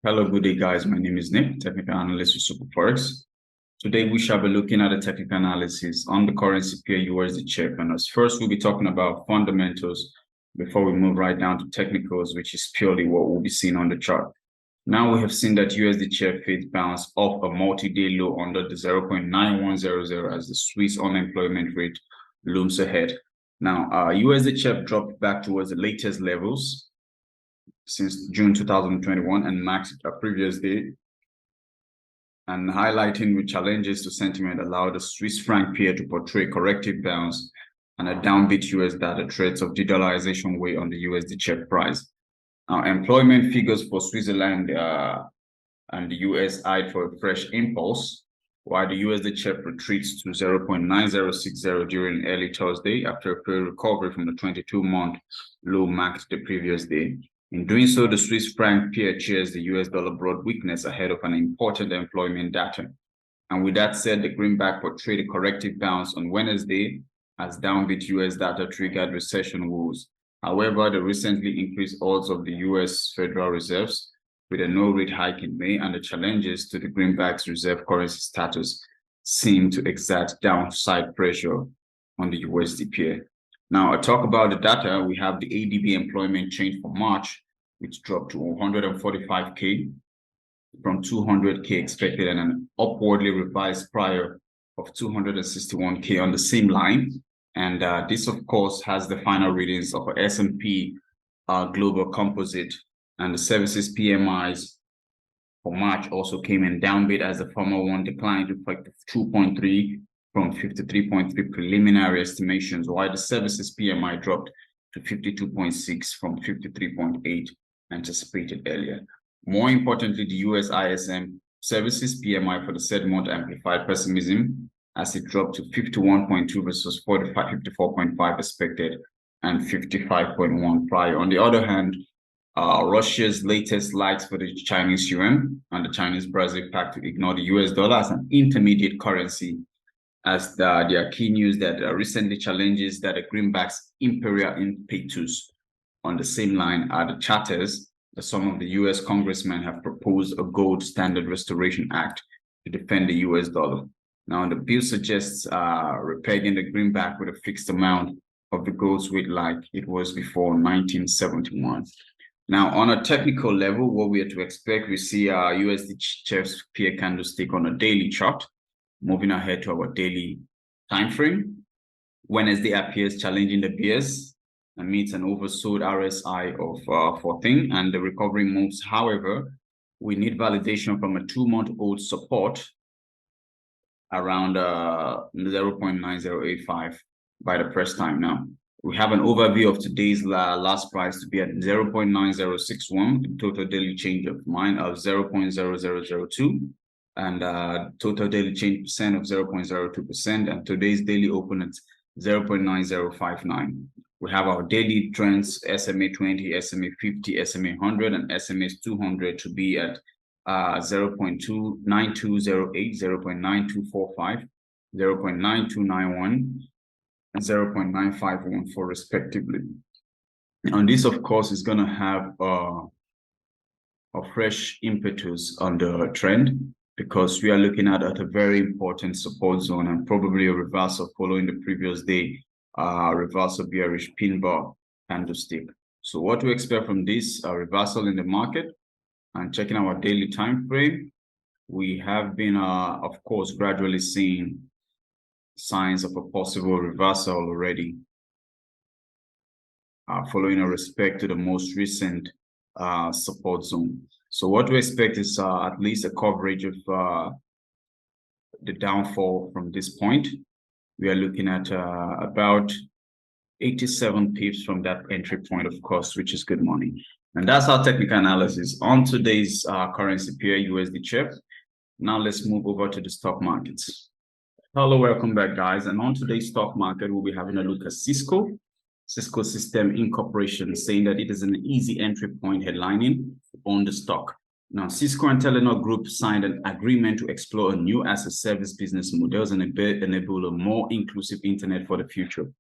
Hello, good day, guys. My name is Nick, technical analyst with SuperForex. Today, we shall be looking at a technical analysis on the currency pair USD CHF. And as first, we'll be talking about fundamentals before we move right down to technicals, which is purely what we'll be seeing on the chart. Now, we have seen that USD CHF failed bounce off a multi-day low under the 0.9100 as the Swiss unemployment rate looms ahead. Now, USD CHF dropped back towards the latest levels since June 2021 and marked a previous day, and highlighting with challenges to sentiment allowed the Swiss franc pair to portray corrective bounce and a downbeat US data threats of de-dollarization weigh on the USD CHF price. Now, employment figures for Switzerland and the US eyed for a fresh impulse, while the USD CHF retreats to 0.9060 during early Thursday after a failed recovery from the 22-month low marked the previous day. In doing so, the Swiss franc pair shares the US dollar broad weakness ahead of an important employment data. And with that said, the greenback portrayed a corrective bounce on Wednesday as downbeat US data triggered recession woes. However, the recently increased odds of the US Federal Reserves with a no-rate hike in May and the challenges to the greenback's reserve currency status seem to exert downside pressure on the USD pair. Now, I talk about the data. We have the ADB employment change for March, which dropped to 145K from 200K expected, and an upwardly revised prior of 261K on the same line. And this, of course, has the final readings of our S&P Global Composite, and the services PMIs for March also came in downbeat as the former one declined to 2.3 from 53.3 preliminary estimations, while the services PMI dropped to 52.6 from 53.8 anticipated earlier. More importantly, the US ISM services PMI for the said month amplified pessimism as it dropped to 51.2 versus 54.5 expected and 55.1 prior. On the other hand, Russia's latest likes for the Chinese yuan and the Chinese Brazil pact to ignore the US dollar as an intermediate currency, as their key news that recently challenges that the greenback's imperial impetus. On the same line are the charters that some of the US congressmen have proposed a gold standard restoration act to defend the US dollar. Now, the bill suggests repegging the greenback with a fixed amount of the gold's weight like it was before 1971. Now, on a technical level, what we are to expect, we see our USD CHF pair candlestick on a daily chart. Moving ahead to our daily time frame, Wednesday appears challenging the bears and meets an oversold RSI of 14, and the recovery moves. However, we need validation from a 2-month-old support around 0.9085 by the press time. Now, we have an overview of today's last price to be at 0.9061, total daily change of mine of 0.0002. and total daily change percent of 0.02%, and today's daily open at 0.9059. We have our daily trends, SMA 20, SMA 50, SMA 100, and SMA 200 to be at 0.29208, 0.9245, 0.9291, and 0.9514 respectively. And this, of course, is going to have a fresh impetus on the trend, because we are looking at a very important support zone and probably a reversal following the previous day reversal bearish pin bar candlestick. So what we expect from this reversal in the market, and checking our daily time frame, we have been of course gradually seeing signs of a possible reversal already, following a respect to the most recent support zone. So what we expect is at least a coverage of the downfall from this point. We are looking at about 87 pips from that entry point, of course, which is good money. And that's our technical analysis on today's currency pair USD CHF. Now let's move over to the stock markets. Hello, welcome back, guys. And on today's stock market, we'll be having a look at Cisco System Incorporation, saying that it is an easy entry point headlining on the stock. Now, Cisco and Telenor Group signed an agreement to explore a new as-a-service business models and enable a more inclusive internet for the future.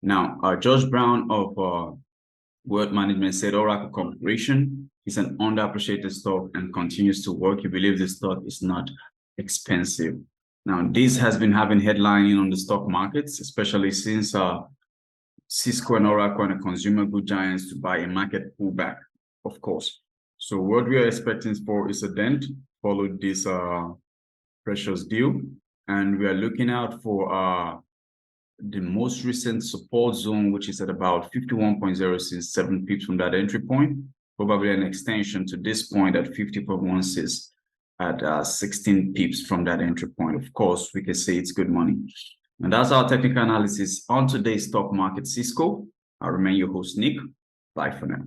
Now, George Brown of Wealth Management said Oracle Corporation is an underappreciated stock and continues to work. You believe the stock is not expensive. Now, this has been having headlining on the stock markets, especially since Cisco and Oracle and the consumer good giants to buy a market pullback, of course. So what we are expecting for is a dent, followed this precious deal, and we are looking out for the most recent support zone, which is at about 51.067 pips from that entry point, probably an extension to this point at 50.16 at 16 pips from that entry point. Of course, we can say it's good money. And that's our technical analysis on today's stock market, Cisco. I remain your host, Nick. Bye for now.